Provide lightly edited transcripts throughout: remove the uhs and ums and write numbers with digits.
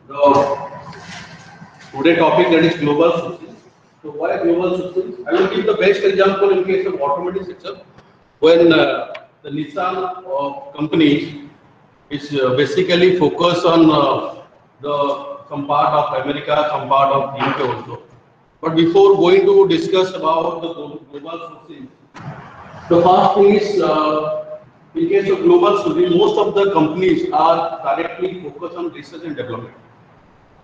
the today topic, that is global sourcing. So why global sourcing? I will give the best example in case of automotive sector, when the Nissan company is basically focused on the some part of America, some part of UK also. But before going to discuss about the global sourcing, the first thing is in case of global sourcing, most of the companies are directly focused on research and development.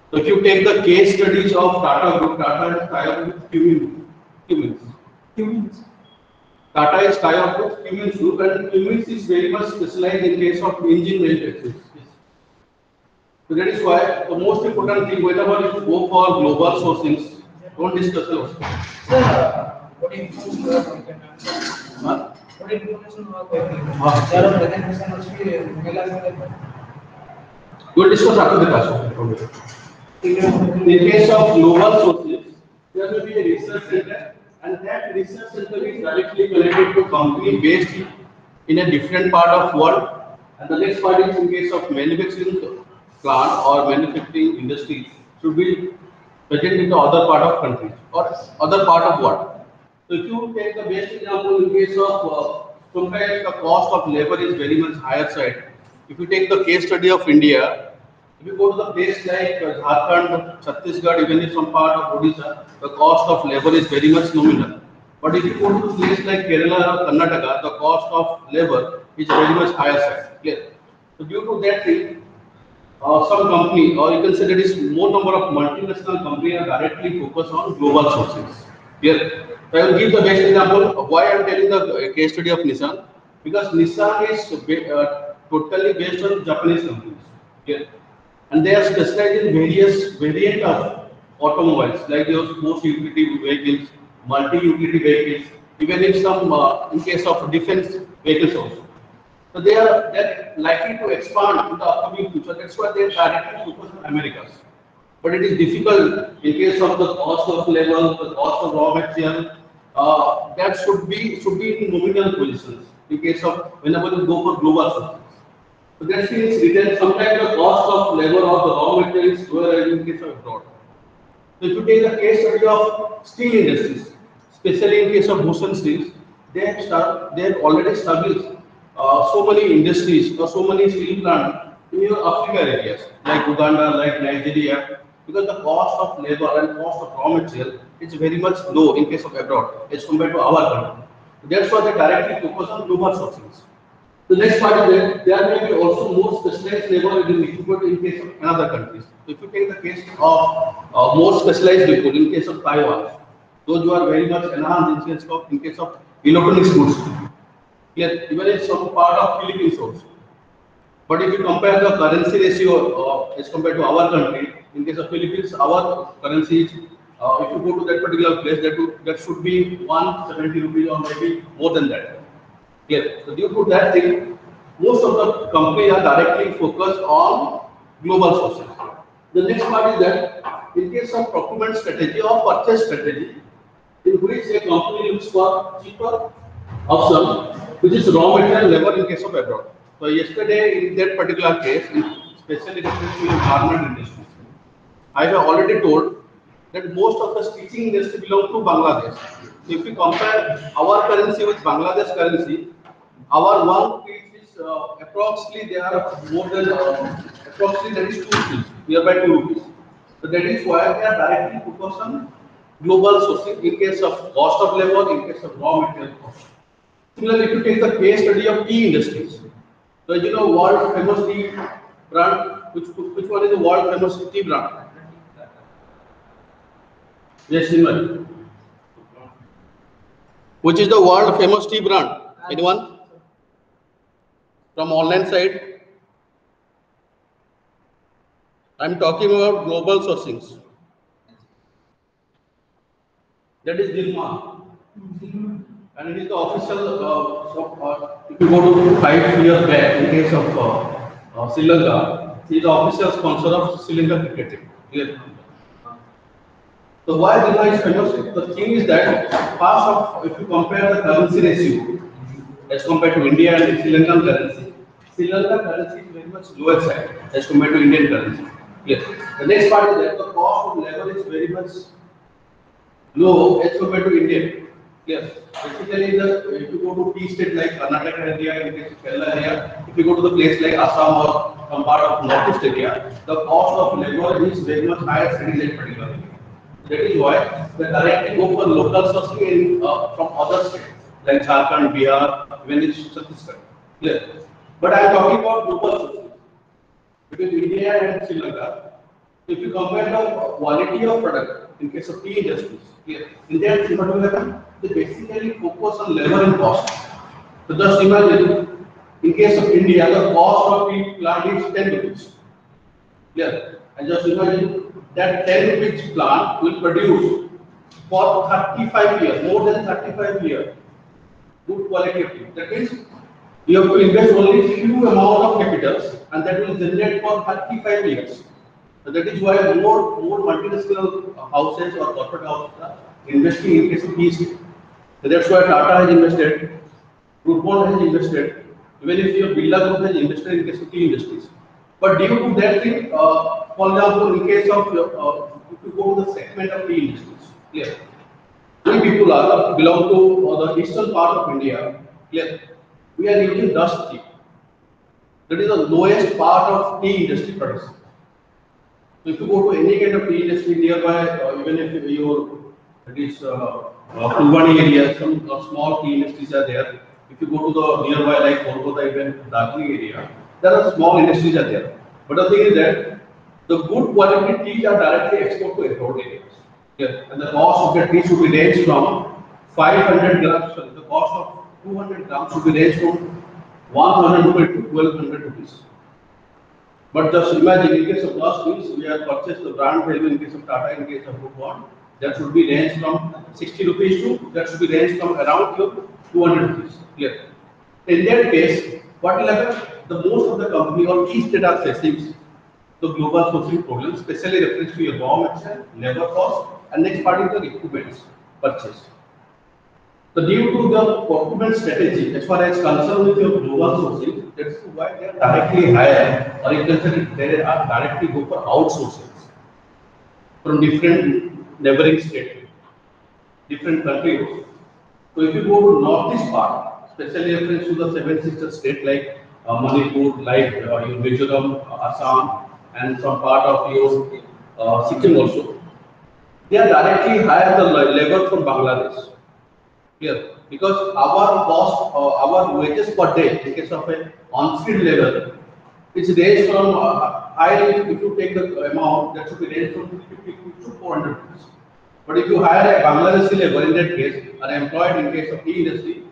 So if you take the case studies of Tata Group, Tata is tied with Cummins. Tata is tied with Cummins Group, and Cummins is very much specialized in case of engine manufacturing. So that is why the most important thing, whenever you go for global sourcings, don't discuss those. What information you are going to answer? What information you are going to presentation? We will discuss after the class. In case of global sources, there will be a research center, and that research center is directly connected to company based in a different part of world. And the next part is in case of manufacturing plant or manufacturing industries should be present in the other part of country or other part of world. So if you take the best example in case of sometimes the cost of labor is very much higher side. If you take the case study of India, if you go to the place like Jharkhand, Chhattisgarh, even in some part of Odisha, the cost of labor is very much nominal. But if you go to a place like Kerala or Karnataka, the cost of labor is very much higher side. Clear? So due to that thing, some company, or you can say there is more number of multinational companies are directly focused on global sources. Here, so I will give the best example of why I am telling the case study of Nissan, because Nissan is totally based on Japanese companies. Here, and they are specialized in various variant of automobiles, like those most utility vehicles, multi-utility vehicles, even in some in case of defense vehicles also. So they're likely to expand in the upcoming future. That's why they are directly focused on Americas. But it is difficult in case of the cost of labor, the cost of raw material. That should be in nominal positions in case of whenever you go for global sources. So that means written sometimes the cost of labor or the raw material is lower in case of abroad. So if you take the case study of steel industries, especially in case of Bhushan Steels, they have already established so many industries or so many steel plants in your Africa areas like Uganda, like Nigeria, because the cost of labor and cost of raw material is very much low in case of abroad as compared to our country. That's why they directly focus on global sourcing. The next part is that there may be also more specialized labor in case of another countries. So if you take the case of more specialized people in case of Taiwan, those who are very much enhanced in case of electronics goods. Yes, even in some part of Philippines also. But if you compare the currency ratio as compared to our country, in case of Philippines, our currency is, if you go to that particular place, that should be 170 rupees or maybe more than that. Yes. So due to that thing, most of the companies are directly focused on global sourcing. The next part is that in case of procurement strategy or purchase strategy, in which a company looks for cheaper option, which is raw material labor in case of abroad. So yesterday in that particular case, especially referring to garment industry, I have already told that most of the stitching industry belong to Bangladesh. So if we compare our currency with Bangladesh currency, our one piece is approximately they are more than approximately that is 2 rupees, nearby 2 rupees. So that is why they are directly focused on global sourcing in case of cost of labor, in case of raw material cost. Similarly, if you take the case study of tea industries, so you know world famous tea brand, which one is the world famous tea brand? Yes, Simran. Which is the world famous tea brand? Anyone? From online side? I'm talking about global sourcings. That is Dilma. And it is the official, if you go to 5 years back in case of Sri Lanka, he is the official sponsor of Sri Lanka cricket team. So why Dilma is famous? The thing is that part of, if you compare the currency ratio as compared to India and Sri Lankan currency is very much lower side as compared to Indian currency. Clear. The next part is that the cost of labor is very much low as compared to India. Yes, basically if you go to tea state like Karnataka area, in case of Kerala area, if you go to the place like Assam or some part of Northeast area, the cost of labor is very much higher than that particular area. That is why they directly go for local sourcing from other states like Jharkhand, Bihar, even in Chhattisgarh. Clear. But I am talking about global sourcing between India and Sri Lanka. If you compare the quality of product in case of tea industries, here, India and Sri Lanka, they basically focus on labor and cost. So just imagine, in case of India, the cost of tea plant is 10 rupees. Yeah, and just imagine that 10 rupees plant will produce for 35 years, more than 35 years, good quality of tea. That means you have to invest only few amount of capitals, and that will generate for 35 years. So that is why more multinational houses or corporate houses are investing in case of tea estate. So that's why Tata has invested, Groupon has invested, even if your Birla Group has invested in case of tea industries. But due to that thing, for example, in case of if you go to the segment of tea industries, clear. We people are belong to the eastern part of India, clear. We are using dust tea. That is the lowest part of tea industry production. So if you go to any kind of tea industry nearby, even if you it is Fulbani area, some small tea industries are there. If you go to the nearby like Kolkata, even Darjeeling area, there are small industries are there. But the thing is that the good quality teas are directly exported to abroad areas. Yeah. And the cost of the tea should be ranged from 500 grams. So the cost of 200 grams should be ranged from 1,000 rupees to 1,200 rupees. But just imagine, in case of last weeks, we have purchased the brand value in case of Tata, in case of Groupon, that should be ranged from 60 rupees to, that should be ranged from around 200 rupees. Clear? In that case, what will happen? The most of the company or each that are facing the global sourcing problem, especially reference to your raw material, labor cost, and next part is the equipment purchase. So due to the procurement strategy, as far as concerned with your global sourcing, that's why they are directly hire, or you can say they are directly go for outsourcing from different neighboring states, different countries. So if you go to northeast part, especially reference to the seven sister state like Manipur, like your Mizoram, Assam, and some part of your Sikkim also, they are directly hire the labor from Bangladesh. Clear? Because our cost, our wages per day, in case of an on-skilled labor, is range from high. If you take the amount, that should be range from 50 to 400 rupees. But if you hire a Bangladeshi labor, in that case, are employed in case of tea industry,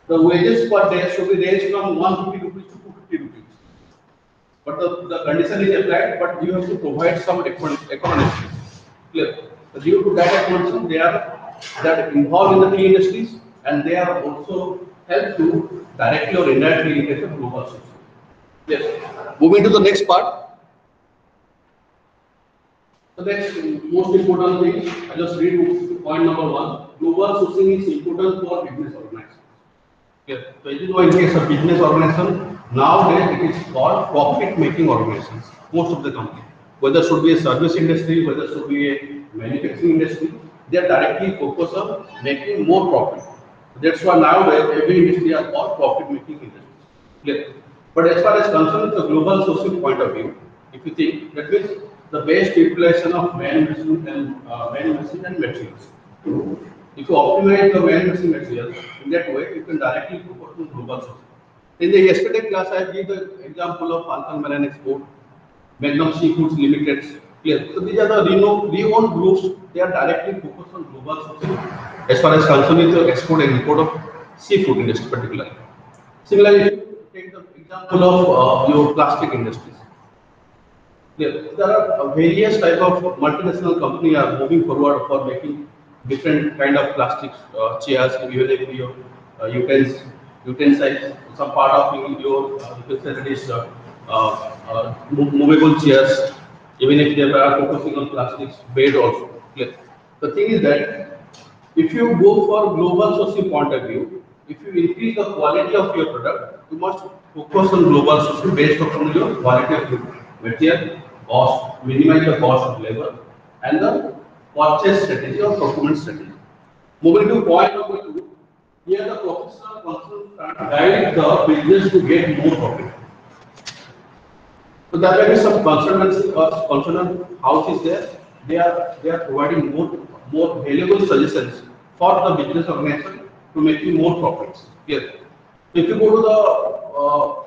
the wages per day should be range from 150 rupees to 250 rupees. But the condition is applied, but you have to provide some economic. Clear? So due to that explanation, they are involved in the tea industries, and they are also help to directly or indirectly in case of global sourcing. Yes. Moving to the next part. The next most important thing, I just read point number 1. Global sourcing is important for business organizations. Yes. So it is why in case of business organization, nowadays it is called profit-making organizations. Most of the company, whether it should be a service industry, whether it should be a manufacturing industry, they are directly focused on making more profit. That's why nowadays every industry are called profit-making industries. Clear? But as far as concerned the global sourcing point of view, if you think that means the best utilization of man, machine, and materials. If you optimize the man, machine, materials in that way, you can directly focus on global sourcing. In the yesterday class, I gave the example of Falcon Marine Export, Magnum Seafoods Limited. Clear. So these are the renowned groups. They are directly focused on global sourcing as far as concerned with the export and import of seafood industry particularly. Similarly, take the example of your plastic industries. There are various type of multinational companies are moving forward for making different kind of plastic chairs, even if your utensils, some part of your you can say that is movable chairs, even if they are focusing on plastics bed also. Yes. The thing is that if you go for global sourcing point of view, if you increase the quality of your product, you must focus on global sourcing based upon your quality of your material cost, minimize the cost of labor, and the purchase strategy or procurement strategy. Moving to point number 2, here the professional consultant guide the business to get more profit. So there may be some consultancy or consultant house is there. They are providing more valuable suggestions for the business organization to making more profits. Yes. If you go to the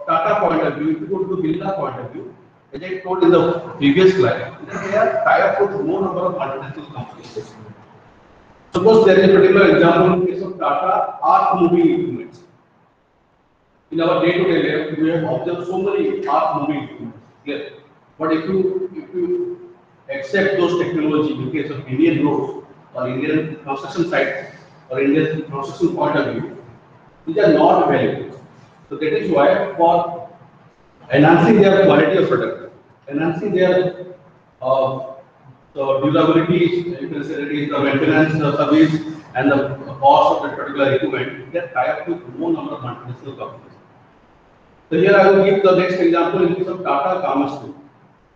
Tata point of view, if you go to the Birla point of view, as I told in the previous slide, they are tied up with more number of multinational companies. Suppose there is a particular example in case of Tata art moving equipments. In our day-to-day life, we have observed so many art moving equipments. Clear. But if you accept those technology in case of Indian roads or Indian construction sites or Indian construction point of view, these are not valuable. So that is why for enhancing their quality of product, enhancing their the durability, you can say that is the maintenance service and the cost of that particular equipment, they are tied up with more number of multinational companies. So here I will give the next example in case of Tata Kamastu,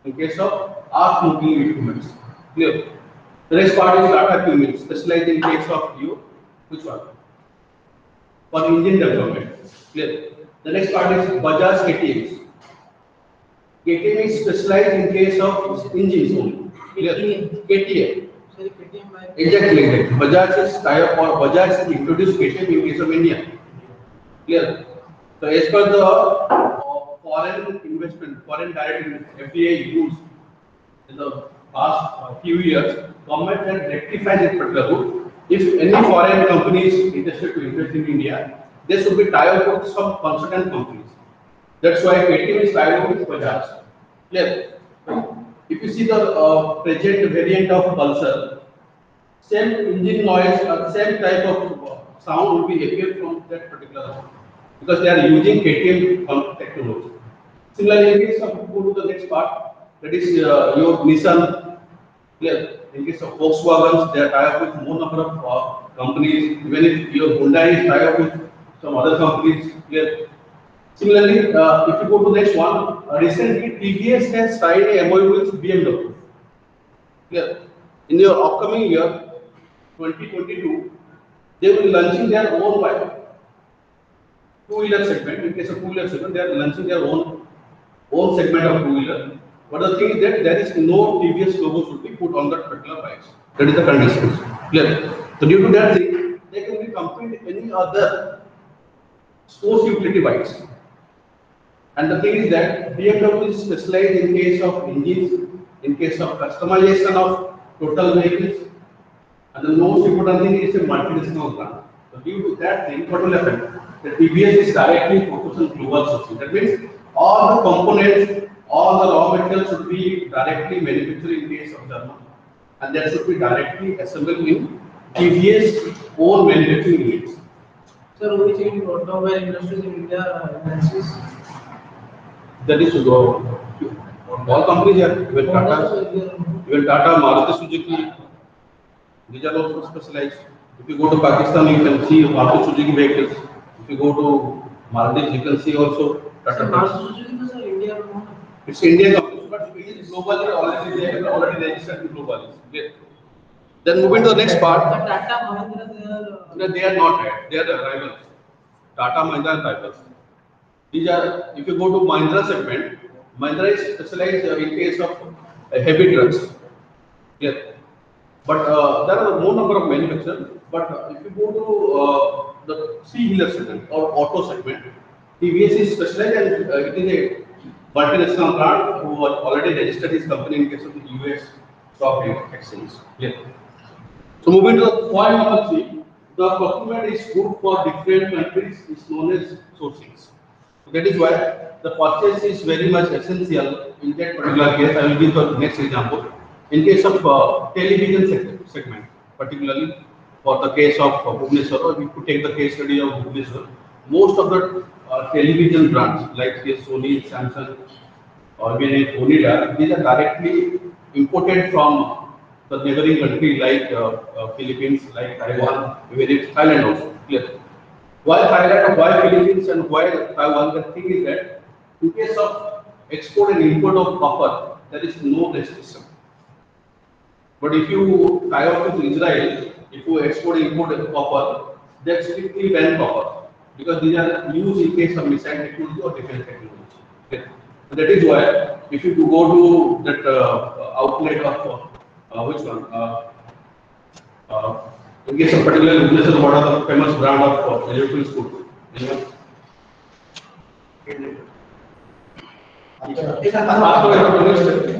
in case of art moving equipments. Clear. The next part is Tata Cummins, specialized in case of you, which one? For engine development. Clear. The next part is Bajaj KTM. KTM is specialized in case of engines only. Clear. KTM. Sorry, KTM. Exactly. Bajaj is type or Bajaj has introduced KTM in case of India. Clear. So as per the foreign investment, foreign direct FDI rules in the past few years, government has rectified this particular rule. If any foreign company is interested to invest in India, they should be tied up with some consultant companies. That's why KTM is tied up with Bajaj. Clear. If you see the present variant of Pulsar, same engine noise or same type of sound will be appear from that particular, because they are using KTM technology. Similarly, in case of go to the next part, that is your Nissan. Clear. In case of Volkswagen, they are tied up with more number of companies. Even if your Hyundai is tied up with some other companies. Clear. Similarly, if you go to the next one, recently TVS has signed a MOU with BMW. Clear. In your upcoming year, 2022, they will be launching their own bike. Two-wheeler segment. In case of two-wheeler segment, they are launching their own segment of two-wheeler. But the thing is that there is no TVS logo should be put on that particular bikes. That is the condition. Clear. So due to that thing, they can be compared with any other sports utility bikes. And the thing is that BMW is specialized in case of engines, in case of customization of total vehicles, and the most important thing is a multinational brand. So due to that thing, what will happen? The TVS is directly focused on global sourcing. That means all the components, all the raw materials should be directly manufactured in case of Germany, and that should be directly assembled in TVS own manufacturing units. Sir, which automobile industries in India enhances? That is all companies here, even Tata, Maruti Suzuki, these are also specialized. If you go to Pakistan, you can see Maruti Suzuki vehicles. If you go to Maldives, you can see also Tata. Maruti Suzuki is India. It's Indian company, but it is globally already registered globally. Okay. Then moving to the next part. But Tata, Mahindra, they are not right. They are the rivals. Tata, Mahindra, and rivals. These are, if you go to Mahindra segment, Mahindra is specialized in case of heavy trucks. Yes. But there are more number of manufacturers. But if you go to the three-wheeler segment or auto segment, TVS is specialized and it is a multinational brand who already registered his company in case of the US stock exchange. Yeah. So moving to the point number 3, the procurement is good for different countries is known as sourcing. So that is why the purchase is very much essential in that particular case. I will give the next example. In case of television segment, particularly for the case of Bhubaneswar, if you take the case study of Bhubaneswar, most of the television brands like Sony, Samsung, or Onida, these are directly imported from the neighboring country like Philippines, like Taiwan, even Thailand also. Clear. Why Thailand, why Philippines, and why Taiwan? The thing is that in case of export and import of copper, there is no restriction. But if you tie up with Israel, if you export import copper, they strictly ban copper because these are used in case of missile technology or defense technology. Okay. So that is why if you go to that outlet of which one? In case of particular businesses, what are the famous brand of electronics food? Anyone?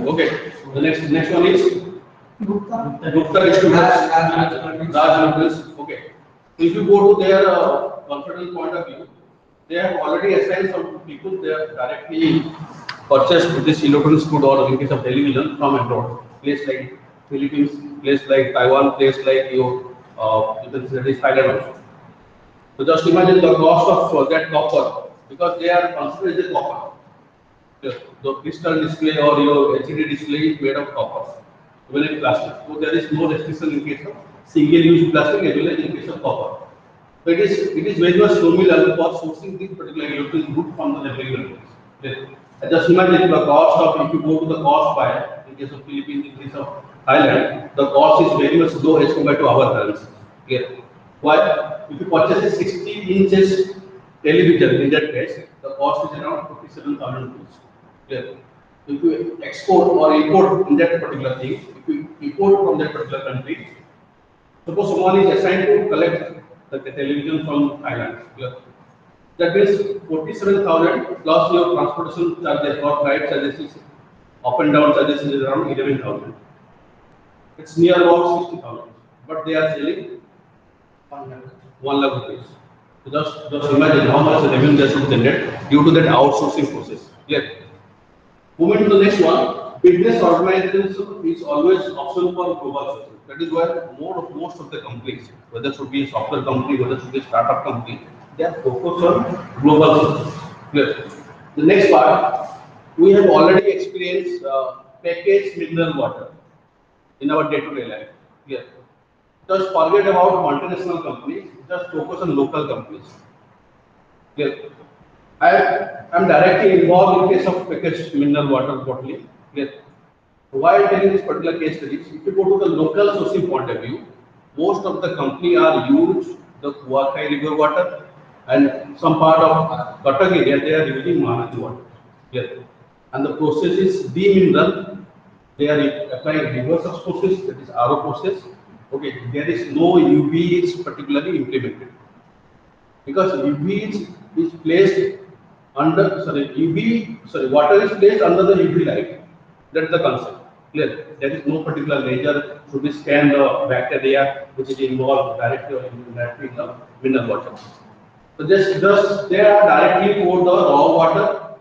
Okay. The next one is Gupta Distributors, Raj Locals. Okay. If you go to their consultant point of view, they have already assigned some people. They have directly purchased this electronics food or in case of television from abroad. Place like Philippines, place like Taiwan, place like you can say that is Thailand also. So just imagine the cost of that copper because they are considered as a copper. The crystal display or your LCD display is made of copper, even in plastic. So there is no restriction in case of single-use plastic as well as in case of copper. So it is very much nominal for sourcing this particular electronic good from the regular goods. Yes. Just imagine the cost of if you go to the cost buyer in case of Philippines, in case of Thailand, the cost is very much low as compared to our currency. Yes. Why? If you purchase a 60 inches television in that case, the cost is around 57,000 rupees. Yes. If you export or import in that particular thing, if you import from that particular country, suppose someone is assigned to collect the television from Thailand. Yeah. That means 47,000 plus your transportation charges or flight charges, up and down charges is around 11,000. It's near about 60,000. But they are selling 1 lakh rupees. So just imagine how much revenue they should generate due to that outsourcing process. Yeah. Moving to the next one, business organization is always optional for global sourcing. That is why most of the companies, whether it should be a software company, whether it should be a startup company, they are focused on global sourcing. Clear? The next part, we have already experienced packaged mineral water in our day-to-day life. Clear? Just forget about multinational companies, just focus on local companies. Clear? I am directly involved in case of packaged mineral water bottling. Yes. While telling this particular case study, if you go to the local sourcing point of view, most of the company are used the Kuakai river water and some part of Cuttack area they are using Mahanadi water. Yes. And the process is demineral. They are applying reverse osmosis, that is RO process. Okay, there is no UV is particularly implemented because UV is placed under water is placed under the UV light. That's the concept. Clear? There is no particular laser to be scan the bacteria which is involved directly or indirectly in the mineral water. So just they are directly pour the raw water,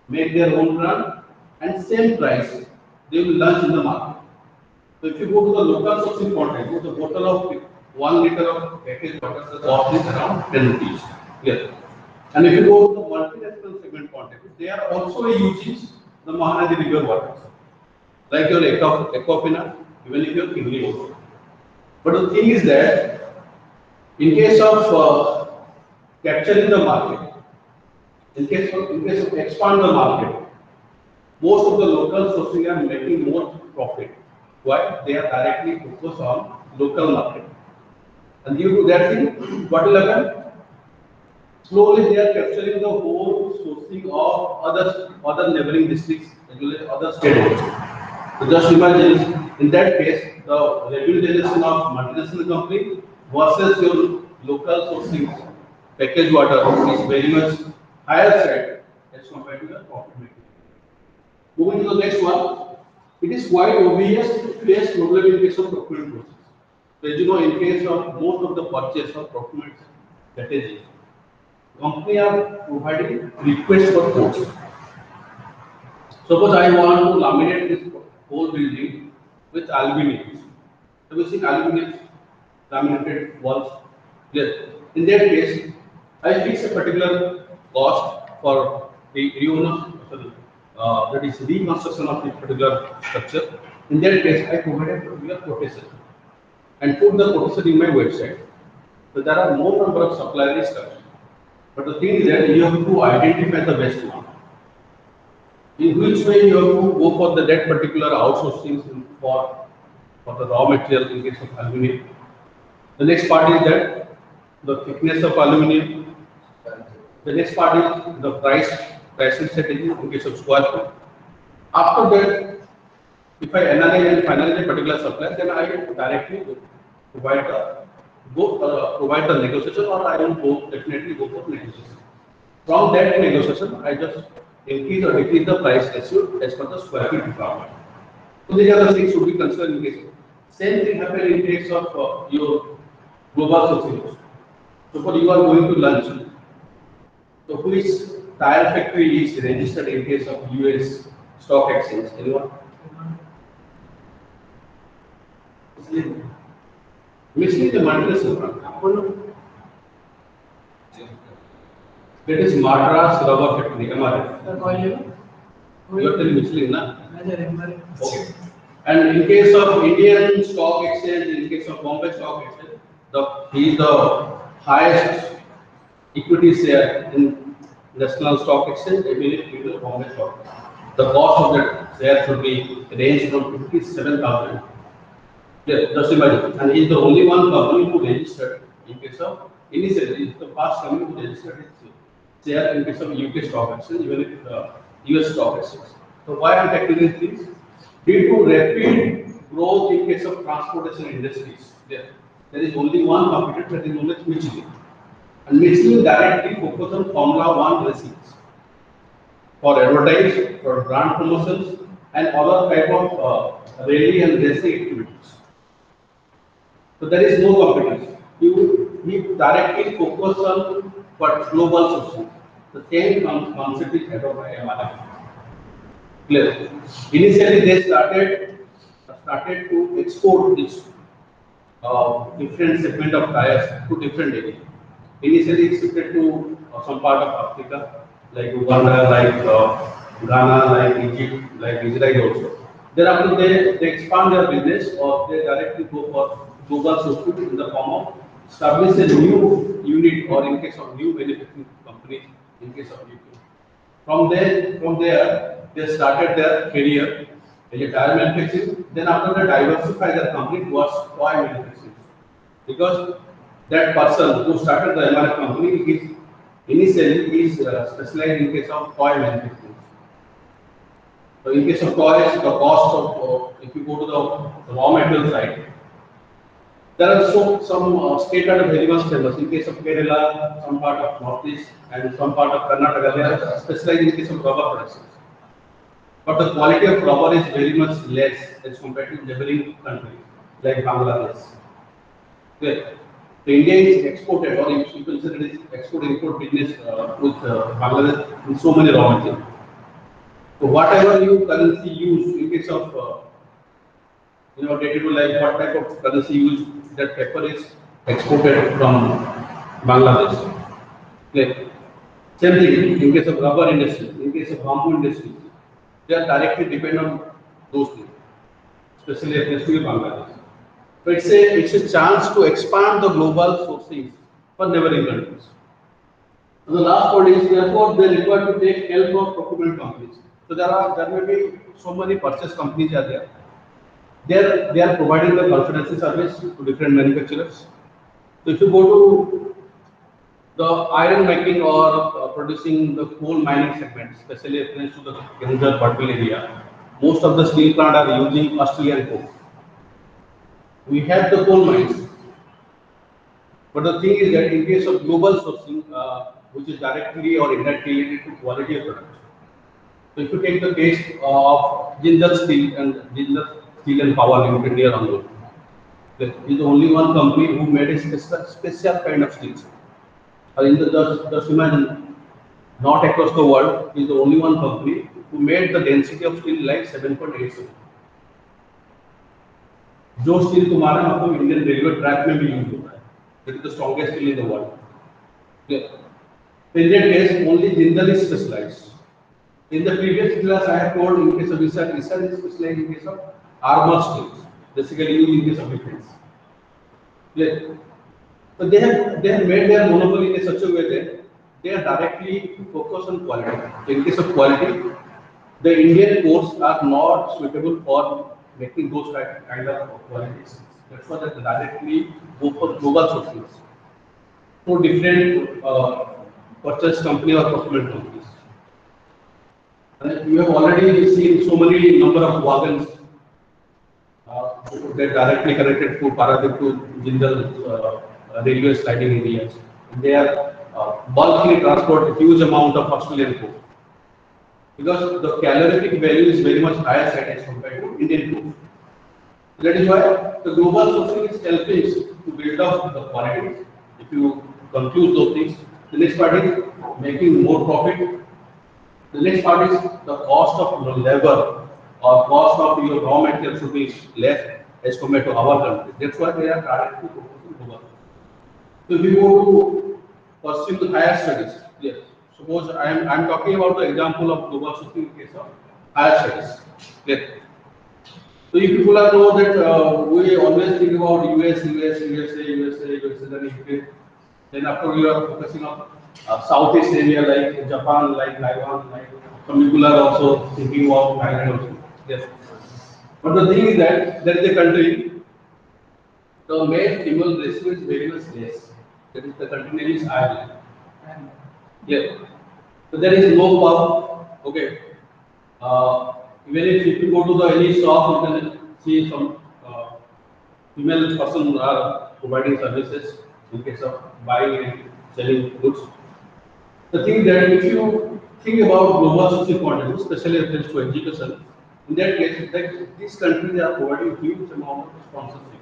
make their own run, and same price they will launch in the market. So if you go to the local sourcing point, the bottle of 1 liter of packaged water, the cost is around 10 rupees. Clear? And if you go to the multinational segment context, they are also using the Mahanadi river water, like your Aquafina, even if you're Kingly also. But the thing is that in case of capturing the market, in case of expand the market, most of the local sourcing are making more profit. Why? They are directly focused on local market. And due to that thing, what will happen? Slowly they are capturing the whole sourcing of other neighboring districts as well as other states. So just imagine in that case the revenue generation of multinational company versus your local sourcing packaged water is very much higher side as compared to the profit making. Moving to the next one, it is quite obvious to face problem in case of procurement process. So as you know, in case of most of the purchase or procurement strategies, company are providing request for quotes. Suppose I want to laminate this whole building with aluminum. Have you seen aluminum laminated walls? Yes. In that case, I fix a particular cost for the that is reconstruction of this particular structure. In that case, I provide a particular quotation and put the quotation in my website. So there are more number of suppliers. But the thing is that you have to identify the best one. in which way you have to go for that particular outsourcing for the raw material in case of aluminum. The next part is that the thickness of aluminum. The next part is the pricing strategy in case of square foot. After that, if I analyze and finalize a particular supply, then I will directly provide the negotiation, or I will definitely go for negotiation. From that negotiation, I just increase or decrease the price ratio as per the square feet requirement. So these are the things should be considered in case. Same thing happen in case of your global sourcing. So for you are going to lunch. So which tire factory is registered in case of US stock exchange? Anyone? Michelin the multinational. That is Madras Rubber Factory, MRF. You are telling Michelin, na? Okay. And in case of Indian stock exchange, in case of Bombay stock exchange, he is the highest equity share in national stock exchange, immediately to Bombay stock. The cost of that share should be range from 57,000. Yeah, just imagine. And he is the only one company who registered in case of initially, he is the first company who registered its share in case of UK stock exchange, even if US stock exchange. So why I am tackling these things? Due to rapid growth in case of transportation industries, there is only one competitor, that is known as Michelin. And Michelin directly focuses on Formula One races for advertising, for brand promotions, and other type of rally and racing activities. So there is no competition. He directly focuses on what global sourcing. The same concept is headed by MRF. Clear. Initially, they started to export this different segment of tires to different areas. Initially, it shifted to some part of Africa, like Uganda, like Ghana, like Egypt, like Israel also. Thereafter, they expand their business, or they directly go for global sourcing in the form of establish a new unit, or in case of new manufacturing companies, in case of UK. From there, they started their career as a tire manufacturing. Then after they diversify their company towards toy manufacturing, because that person who started the MRF company is initially specialized in case of toy manufacturing. So in case of toys, the cost of if you go to the raw material side, there are some state are very much famous. In case of Kerala, some part of Northeast, and some part of Karnataka, they are specialized in case of rubber production. But the quality of rubber is very much less as compared to neighboring countries like Bangladesh. Okay. So India is exported, or if you consider it is export-import business with Bangladesh in so many raw materials. So whatever you currency use in case of day-to-day life, what type of currency use, that paper is exported from Bangladesh. Okay. Same thing in case of rubber industry, in case of bamboo industry, they are directly dependent on those things, especially Bangladesh. So it's a chance to expand the global sourcing for neighboring countries. And the last point is, therefore they require to take help of procurement companies. So there may be so many purchase companies are there. They are providing the consultancy service to different manufacturers. So if you go to the iron making or producing the coal mining segment, especially reference to the Kenzer Purple area, most of the steel plant are using Australian coal. We have the coal mines, but the thing is that in case of global sourcing, which is directly or indirectly related to quality of product. So if you take the case of Jindal Steel and Power Limited near Angul, there is only one company who made a special kind of steel. In the just imagine, not across the world, is the only one company who made the density of steel like 7.87. जो steel तुम्हारा मतलब Indian railway track में भी use होता है, that is the strongest steel in the world. Okay. In that case, only Jindal is specialized. In the previous class, I have told in case of research is specialized in case of armor steels, basically used in case of defense. Okay. So they have made their monopoly in such a way that they are directly focused on quality. So in case of quality, the Indian courts are not suitable for making those kind of qualities. That's why they directly go for global sourcing. So different purchase company or procurement companies. And you have already seen so many number of wagons that directly connected to Paradip to Jindal railway sliding areas. They are bulkily transport a huge amount of Australian coal because the calorific value is very much higher side as compared to Indian coal. That is why the global sourcing is helping to build up the quality. If you conclude those things, the next part is making more profit. The next part is the cost of your labor or cost of your raw material should be less as compared to our country. That's why they are directly focusing global. So if you go to pursue the higher studies, yes. Suppose I'm talking about the example of global sourcing in case of higher studies. Yes. So if people are know that we always think about USA, then UK. Then after we are focusing on Southeast Asia like Japan, like Taiwan, like some people are also thinking about Thailand also. Yes. But the thing is that there is a country, the male female ratio is very much less. That is the country name is Ireland. Yeah. So there is no pub. Okay. Even if you go to the any shop, you can see some female person are providing services in case of buying and selling goods. The thing that if you think about global social content, especially reference to education, in that case, that these countries are providing huge amount of sponsorship.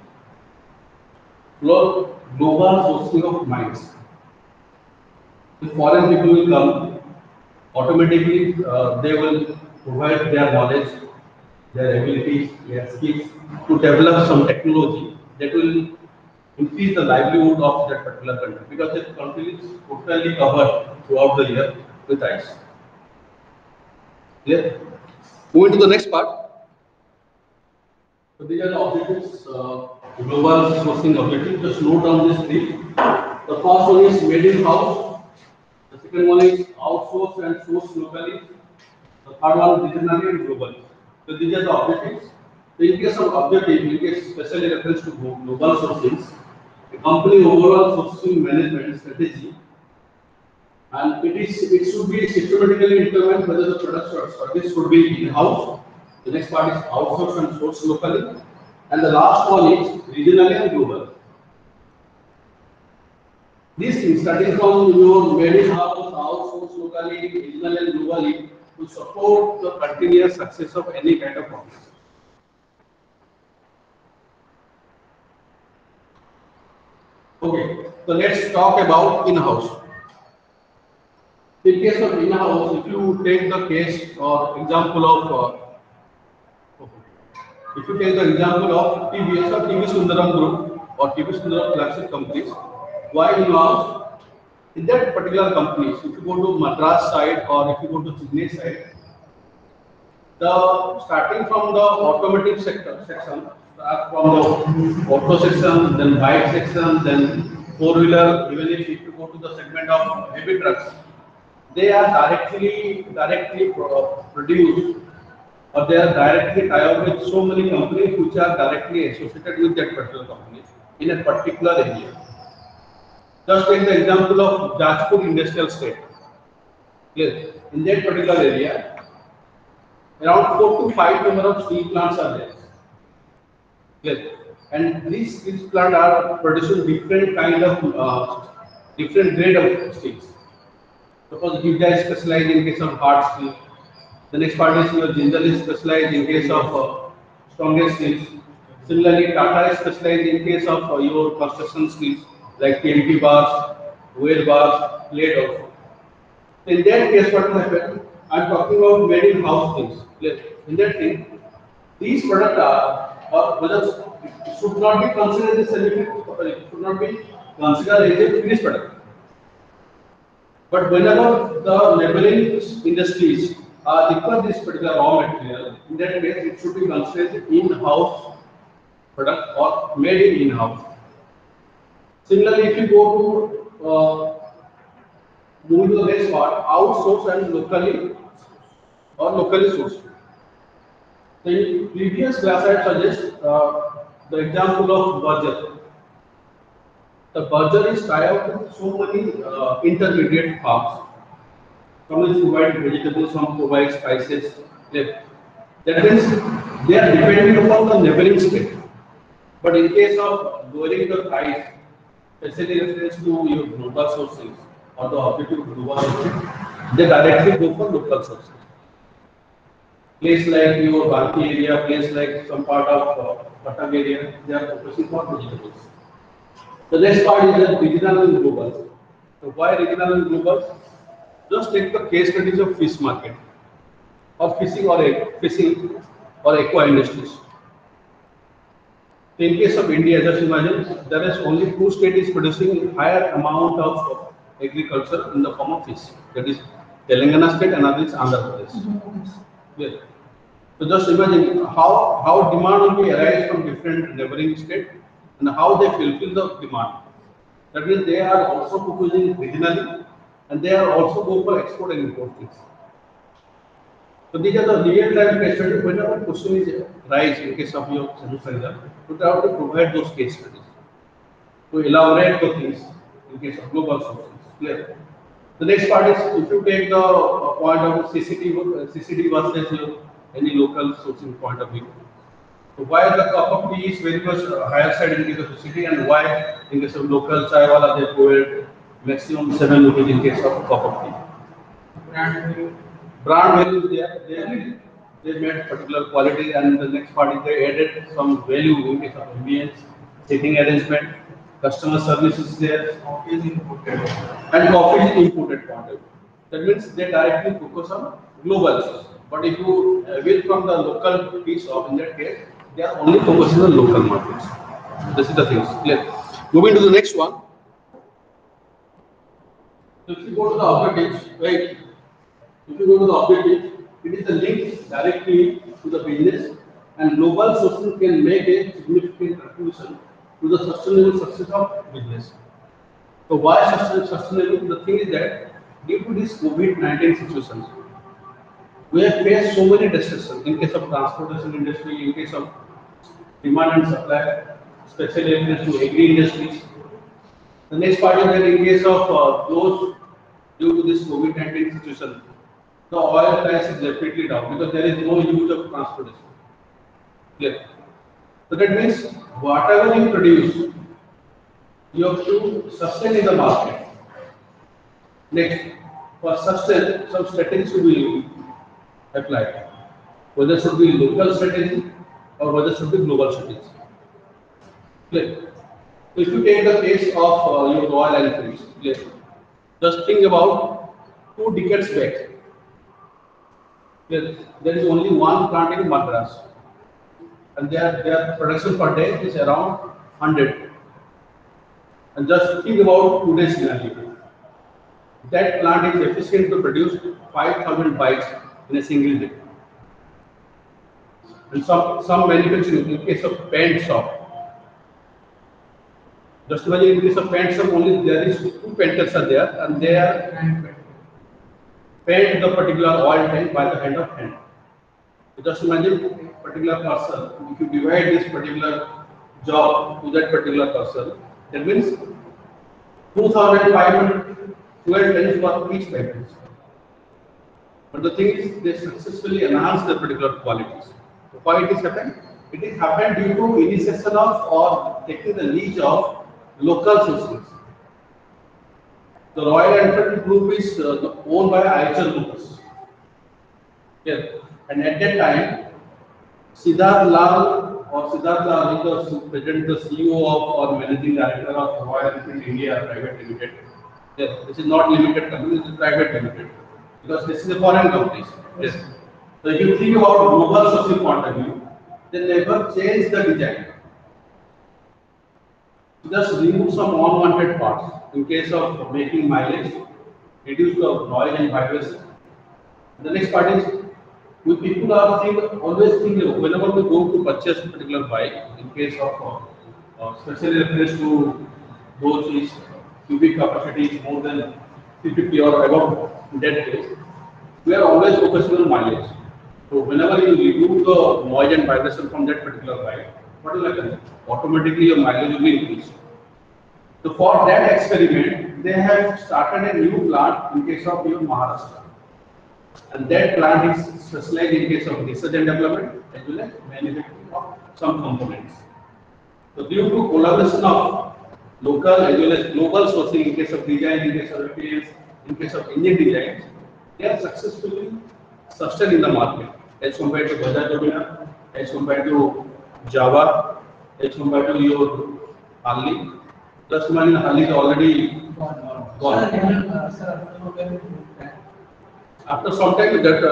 Global sourcing of minds. If foreign people will come, automatically they will provide their knowledge, their abilities, their skills to develop some technology that will increase the livelihood of that particular country because that country is totally covered throughout the year with ice. Clear? Moving to the next part. So these are the objectives, global sourcing objectives. Just note down this three. The first one is made in house. The second one is outsource and source locally. The third one regionally and globally. So these are the objectives. So in case of objective, in case especially reference to global sourcing, the company overall sourcing management strategy, and it should be systematically determined whether the product or service should be in-house. The next part is outsource and source locally, and the last one is regionally and global. These things starting from your made in-house, outsource locally, regionally and globally to support the continuous success of any kind of problem. Okay, so let's talk about in-house. In case of in-house, if you take the case or example of, if you take the example of TVS or TV Sundaram Group or TV Sundaram flagship companies, why in-house? In that particular companies, if you go to Madras side or if you go to Chennai side, the starting from the automotive section, start from the auto section, then bike section, then four-wheeler, even if you go to the segment of heavy trucks, they are directly produced or they are directly tied up with so many companies which are directly associated with that particular company in a particular area. Just take the example of Jajpur Industrial Estate. Yes, in that particular area, around 4 to 5 number of steel plants are there. Yes, and these steel plants are producing different kind of different grade of steels. Suppose Giga is specialized in case of hard steel. The next part is your Jindal is specialized in case of strongest steels. Similarly, Tata is specialized in case of your construction steels like TMT bars, wheel bars, plate also. In that case, what will happen? I am talking about made in house things. In that thing, these products are or whether should not be considered as semi-finished, should not be considered as a finished product. But whenever the labeling industries require this particular raw material, in that case it should be considered in-house product or made in-house. Similarly, if you go to move to the next part, outsource and locally. or locally sourced. So in previous class I suggest the example of burger. The burger is tied up with so many intermediate farms. Some is provide vegetables, some provide spices. That means they are depending upon the neighboring state. But in case of lowering the price, especially reference to your global sourcing or the objective global sourcing, they directly go for local sourcing. Place like your Bharti area, place like some part of Patag area, they are focusing on vegetables. The next part is the regional and global. So why regional and global? Just take the case studies of fish market or fishing or aqua industries. In case of India, just imagine there is only two states producing higher amount of agriculture in the form of fish. That is Telangana state and another is Andhra Pradesh. Yes. So just imagine how demand will be arise from different neighboring states and how they fulfill the demand. That means they are also focusing regionally and they are also going for export and import things. So these are the real-time case studies. Whenever question is rise in case of your semester exam, you have to provide those case studies to elaborate the things in case of global sources. Clear? The next part is if you take the point of CCD versus any local sourcing point of view. So why the cup of tea is very much higher side in case of city and why in case of local chai wala they provide maximum 7 rupees in case of cup of tea. Brand value they made particular quality and the next part is they added some value in case of ambience, seating arrangement, customer service is there, coffee is imported and coffee is imported product. That means they directly focus on global. But if you will from the local piece of in that case, they are only focusing on local markets. This is the thing. Clear. Moving to the next one. So if you go to the objectives, right? If you go to the objective, it is a link directly to the business and global sourcing can make a significant contribution to the sustainable success of business. So why sustainable? The thing is that due to this COVID-19 situation, we have faced so many disruptions in case of transportation industry, in case of demand and supply, especially in case to agri industries. The next part is that in case of those due to this COVID-19 situation, the oil price is definitely down because there is no use of transportation. Clear? So that means whatever you produce, you have to sustain in the market. Next, for sustain, some strategies should be applied. Whether it should be local strategy or whether it should be global strategy. Clear? So if you take the case of your Royal Enfield, clear? Just think about 2 decades back. There is only one plant in Madras, and their production per day is around 100. And just think about today's scenario. That plant is efficient to produce 5,000 bikes in a single day. And some manufacturing, in case of paint shop, just imagine in case of paint shop only there is 2 painters are there and they are paint the particular oil tank by the hand of hand. So just imagine particular person, if you divide this particular job to that particular person, that means 2,512 tons for each package. But the thing is, they successfully enhance the particular qualities. So why it is happened? It is happened due to initiation of or taking the lead of local sources. The Royal Enfield Group is owned by IHL Group. Yes. And at that time, Siddharth Lal is the president, the CEO of or managing director of Royal Enfield India Private Limited. Yes, this is not limited company, this is private limited. Because this is a foreign company. Yes. So if you think about global sourcing point of view, they never change the design. Just remove some unwanted parts. In case of making mileage, reduce the noise and vibration. The next part is, we people are always thinking whenever we go to purchase a particular bike, in case of especially reference to those which cubic capacity is more than 350 or above in that case, we are always focusing on mileage. So whenever you remove the noise and vibration from that particular ride, what will happen? Automatically your mileage will be increased. So for that experiment, they have started a new plant in case of your Maharashtra. And that plant is specialized in case of research and development as well as manufacturing of some components. So due to collaboration of local as well as global sourcing in case of design, in case of appearance, in case of engine designs, they are successfully sustained in the market as compared to Bajaj Dominar, as compared to Java, as compared to your Harley. Just imagine Harley is already gone. After some time, that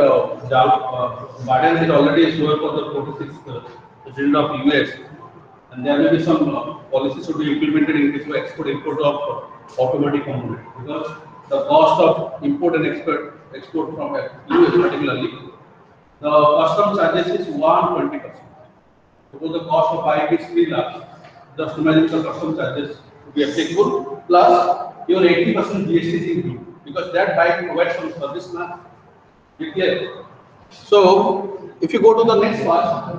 Biden is already sure for the 46th president of US, and there will be some policies should be implemented in case of export-import of automotive components, because the cost of import and export from US particularly, the custom charges is 120%. Suppose the cost of bike is 3 lakhs, just imagine the custom charges to be applicable plus your 80% GST is included, because that bike provides some service now. Clear? So if you go to the next one,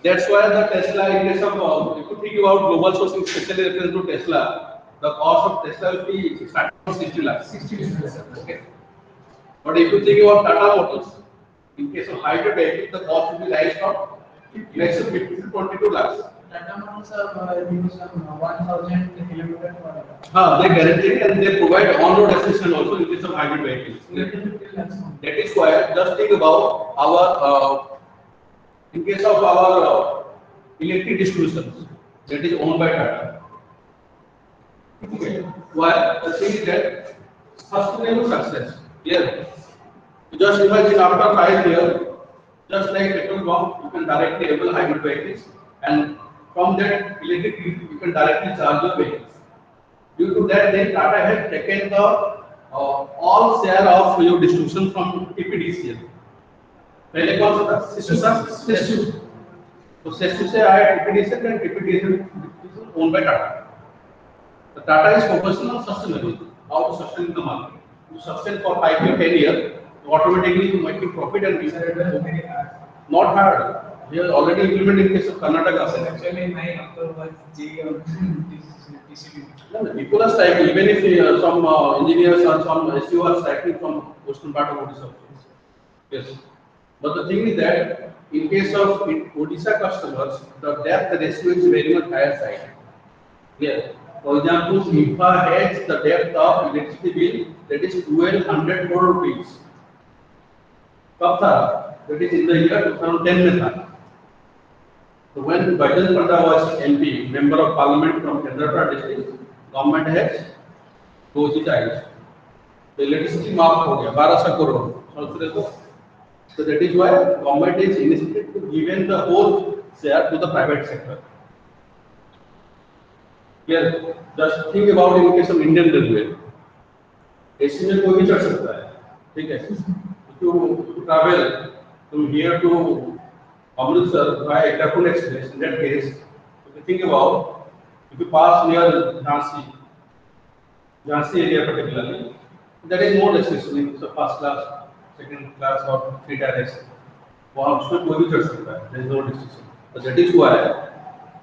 that's why the Tesla in case of if you think about global sourcing, especially reference to Tesla, the cost of Tesla will be starting from 60 lakhs. 60 lakhs. Okay. But if you think about Tata Motors, in case of hybrid vehicle, the cost will be rise from 50 to 22 lakhs. Tata Motors are using 1,000 kilometers per hour. They guarantee it and they provide on-road assistance also in case of hybrid vehicles. That is why just think about our in case of our electric distributions that is owned by Tata. Okay. Why? The thing is that sustainable success. Here, just imagine after 5 years, just like petrol pump, you can directly enable hybrid vehicles, and from that electric you can directly charge your vehicles. Due to that, then Tata has taken the all share of your distribution from TPDCL. पहले कौन सा था? सेस्टू. तो सेस्टू से आया TPDCL and TPDCL is owned by Tata. The Tata is focusing on sustainability, how to sustain the market. You sustain for 5 to 10 years, automatically you making profit and not hard. We are already implementing in case of Karnataka. Actually, my uncle was GE People are striking, even if some engineers or some SU are striking from western part of Odisha. Yes. But the thing is that in case of Odisha customers, the depth ratio is very much higher side. Yeah. For example, IFA has the depth of electricity bill that is 1200 crore rupees. कब था? That is in the year 2010 में था. So when Bajaj Panda was MP, member of Parliament from Kendrapara district, government has closed its eyes. The electricity mark हो गया 1200 crore. So that is why government is initiated to give the whole share to the private sector. Here, just think about in case of Indian Railway. AC में कोई भी चढ़ सकता है, ठीक है? If you travel from here to Amritsar by Airport Express, in that case, if you think about, if you pass near Jhansi area particularly, there is no restriction in the first class, second class or 3 tier AC. वहाँ उसमें कोई भी चढ़ सकता है, there is no restriction. So that is why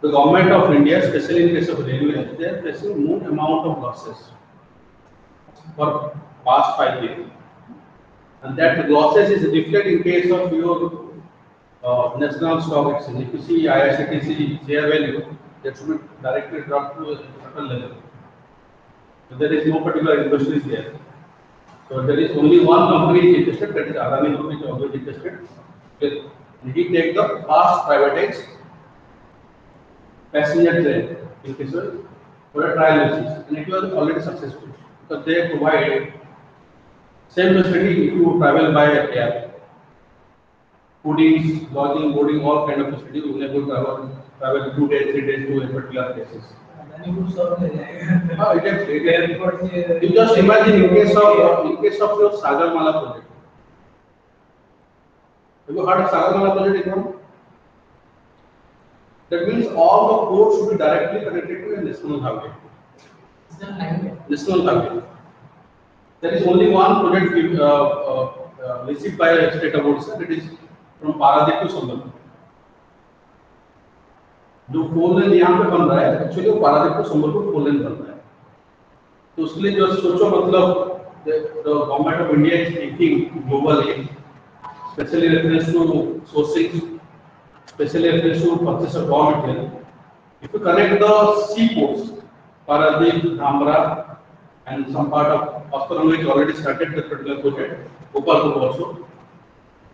the government of India, especially in case of railways, they are facing more amount of losses for past 5 years, and that losses is reflected in case of your national stock exchange. If you see IRCTC share value, that should be directly dropped to a certain level. So there is no particular industries there. So there is only one company interested, that is Adani Group, which is always interested. And he take the fast privatized passenger train in case of for a trial basis, and it was already successful because they provide same facility if you travel by air. Foodings, lodging, boarding, all kind of facility. You will travel 2 days, 3 days to a particular places. You just imagine in case of your Sagarmala project. Have you heard of Sagarmala project? That means all the ports should be directly connected to a national highway. National highway. There is only one project received by a state of Odisha, that is from Paradip to Sambalpur. जो 4 लेन यहाँ पे बन रहा है, actually वो Paradip to Sambalpur 4 लेन बन रहा है। तो उसके लिए जो सोचो मतलब the government of India is thinking globally, especially reference to sourcing, especially reference to purchase of raw material. If you connect the seaports, Paradip, Dhamra, and some part of Asparamur already started the particular project, Gopalpur also.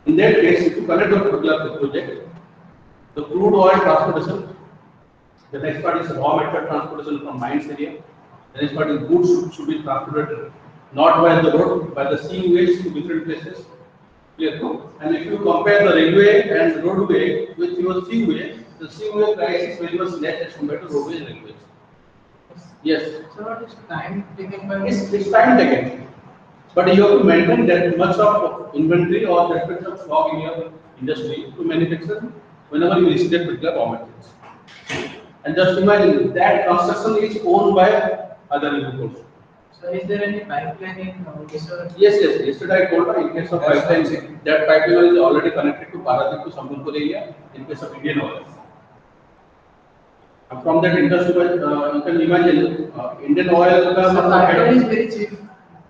In that case, if you connect the particular project, the crude oil transportation, the next part is raw material transportation from mines area, the next part is goods should be transported not by the road, by the seaways to different places. Clear? And if you compare the railway and roadway with your seaway, the seaway price is very much less as compared to roadway and railways. Yes. So what is time taken by It's time taken. But you have to maintain that much of inventory or that much of stock in your industry to manufacture whenever you receive that particular raw materials. And just imagine that construction is owned by other individuals. So is there any pipeline in Odisha? Yes. Yesterday I told you in case of pipeline, that pipeline is already connected to Paradip to Sambalpur area in case of Indian Oil. And from that industry, you can imagine Indian Oil. So pipeline is very cheap.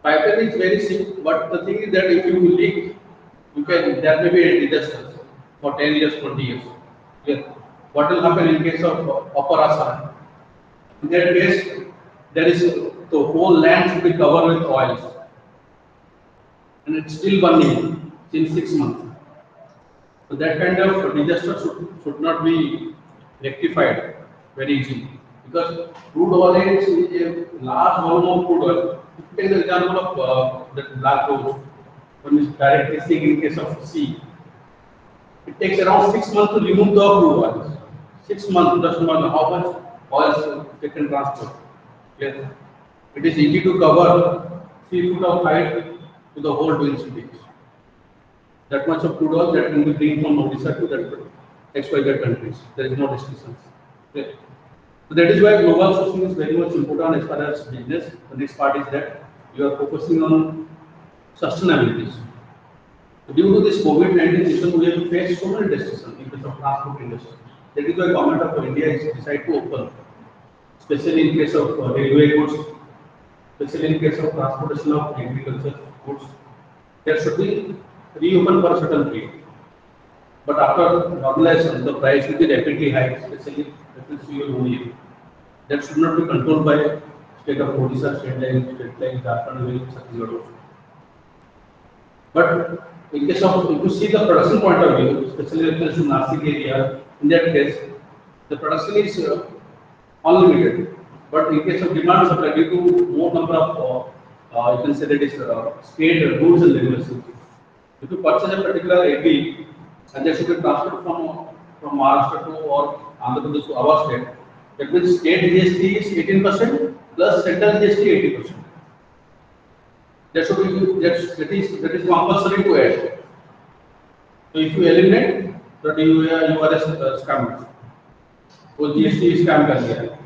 Pipeline is very cheap, but the thing is that if you leak, there may be a disaster for 10 years, 20 years. Yes. What will happen in case of Upper Assam? In that case, there is the whole land should be covered with oils, and it's still burning since 6 months. So that kind of disaster should not be rectified very easily, because crude oil is a large volume of crude oil. Take the example of the black gold, when it's directly sink in case of sea. It takes around 6 months to remove the crude oil. 6 months, just know how much oil they can transport. Yes. It is easy to cover 3 feet of height to the whole twin cities. That much of crude oil that can be bring from Odisha to that XYZ countries. There is no restrictions. Okay. So that is why global sourcing is very much important as far as business. The next part is that you are focusing on sustainability. So due to this COVID-19 situation, we have faced so many restrictions in terms of transport industry. That is why government of India has decided to open, especially in case of railway goods, especially in case of transportation of agriculture goods. There should be reopened for a certain period. But after normalization, the price will be rapidly high, especially reference to your OEM. That should not be controlled by state of Odisha, state like Jharkhand, Chhattisgarh. But in case of, if you see the production point of view, especially reference to Nasik area, in that case, the production is unlimited. But in case of demand supply, due to more number of, you can say that is state rules and regulations. If you purchase a particular AP, and they should be transferred from Maharashtra to or Andhra Pradesh to our state, that means state GST is 18% plus central GST 80%. That should be that is compulsory to add. So if you eliminate, that you are a scammer. वो GST scam कर दिया है.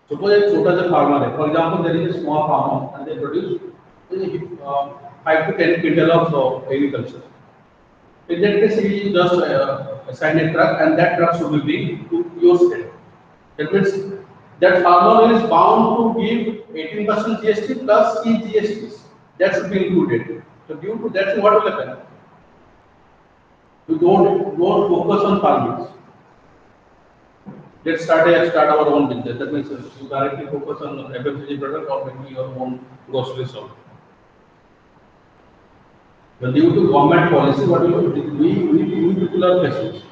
Suppose एक छोटा सा farmer है. For example, there is a small farmer and they produce 5 to 10 quintal of agriculture. In that case, he just assign a truck, and that truck should be bring to your state. That means that farmer is bound to give 18% GST plus key GSTs. That should be included. So due to that, what will happen? You don't focus on farmers. Let's start our own business. That means you directly focus on FMCG product or maybe your own grocery shop. But due to government policy, what we need particular places.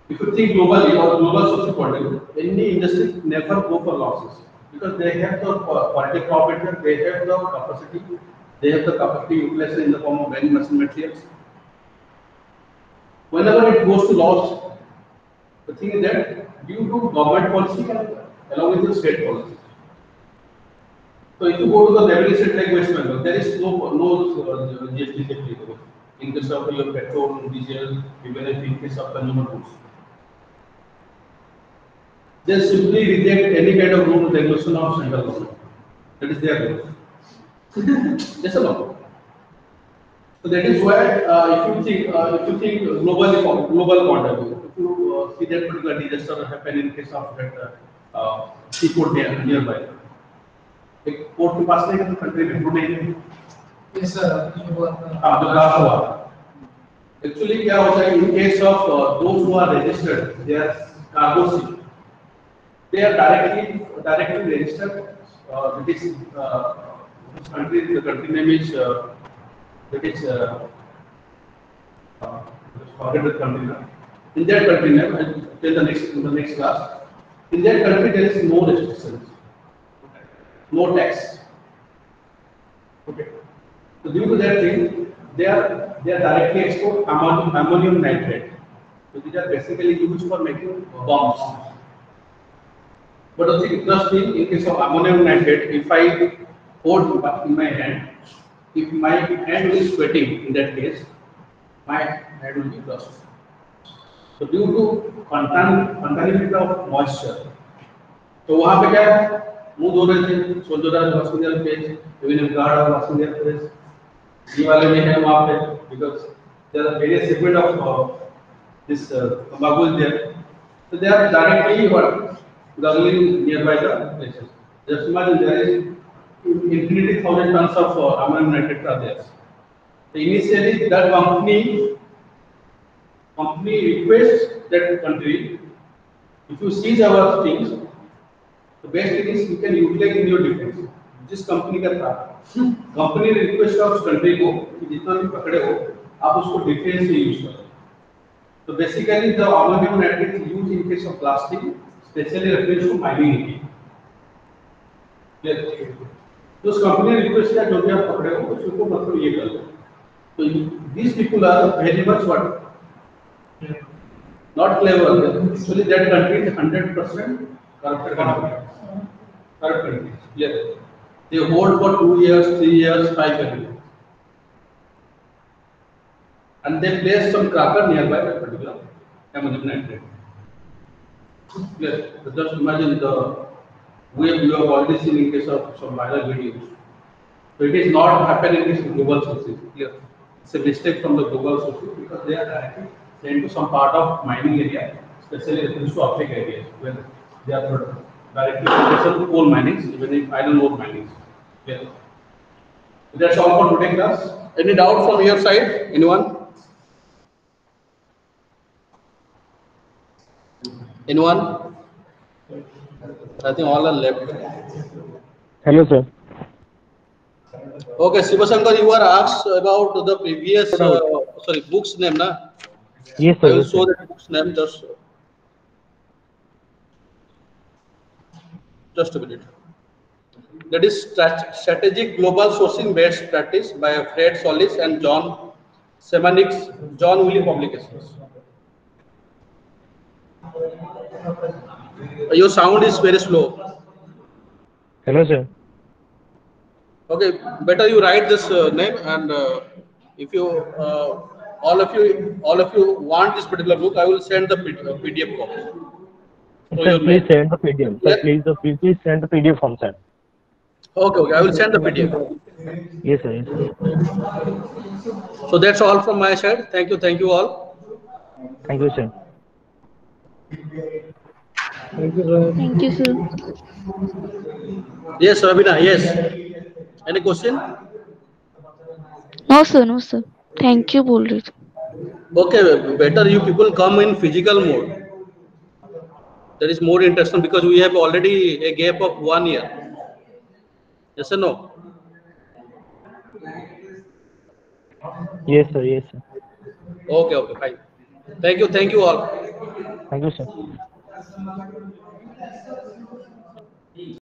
If you think globally or global social point of view, any industry never go for losses because they have the quality profit, they have the capacity utilization in the form of many machine materials. Whenever it goes to loss, the thing is that due to government policy and along with the state policy. So if you go to the neighboring state like West Bengal, there is no GST applicable in case of your petrol, diesel, even in case of consumer goods. They simply reject any kind of rule regulation of central government. That is their goal. Yes or no? So that is why if you think global point of view, if you see that particular disaster happen in case of that seaport nearby, एक port के पास नहीं country में नहीं है। Yes, sir. हाँ तो blast हुआ। Actually क्या होता है in case of those who are registered, they are cargo ship, they are directly registered. This country, the country name is that is forget the country name. In that country name, I'll tell the next class. In that country, there is no restrictions, no tax. Okay. So due to that thing, they are directly export ammonium nitrate. So these are basically used for making bombs. But the interesting thing, in case of ammonium nitrate, if I hold in my hand, if my hand is sweating, in that case, my hand will be lost. So due to contamination of moisture, तो वहाँ पे क्या है? मुंह धो रहे थे, soldier are washing their face, even guard are washing their face. ये वाले नहीं है वहाँ पे, because there are various segment of this tobacco is there. So they are directly gargling nearby the places. Just imagine there is infinity thousand tons of ammonium nitrate are there. So initially that company requests that country, if you seize our things, the best thing is you can utilize in your defense. जिस company का था, company ने request of country को कि जितना भी पकड़े हो, आप उसको डिफेंस में यूज करो. So basically, the ammonium nitrate is used in case of blasting, especially reference to mining area. Clear? तो उस कंपनी ने रिक्वेस्ट किया जो भी आप पकड़े हो उसको मतलब ये कर दो. So these people are very much what? Not clever. Actually, that country is 100% corrupted country. Corrupt country. Clear? They hold for 2 years, 3 years, 5 years. And they place some cracker nearby that particular ammonium nitrate. Clear? So just imagine the way you have already seen in case of some viral videos. So it is not happening in this global sources. Clear? It's a mistake from the global sources because they are directly sent to some part of mining area, especially reference to Africa areas where they are directly connected to coal minings, even if iron ore minings. Clear? That's all for today class. Any doubt from your side? Anyone? Anyone? I think all are left. Hello, sir. Okay, Sivasankar, you were asked about the previous books name, na? Yes, sir. I will Yes, show sir. that book's name just a minute. That is Strategic Global Sourcing Best Practice by Fred Solis and John Semanix, John Wiley Publications. Your sound is very slow. Hello, sir. Okay, better you write this name, and if you all of you want this particular book, I will send the PDF copy. So Sir, please send the PDF. Sir, Yeah. please send the PDF form, sir. Okay, I will send the PDF. Yes, sir. Yes, sir. So that's all from my side. Thank you all. Thank you, sir. Thank you, sir. Thank you, sir. Yes, Rabina. Yes. Any question? No, sir. No, sir. Thank you, बोल रही थी. Okay, better you people come in physical mode. That is more interesting because we have already a gap of 1 year. Yes or no? Yes, sir. Yes, sir. Okay, fine. Thank you all. Thank you, sir.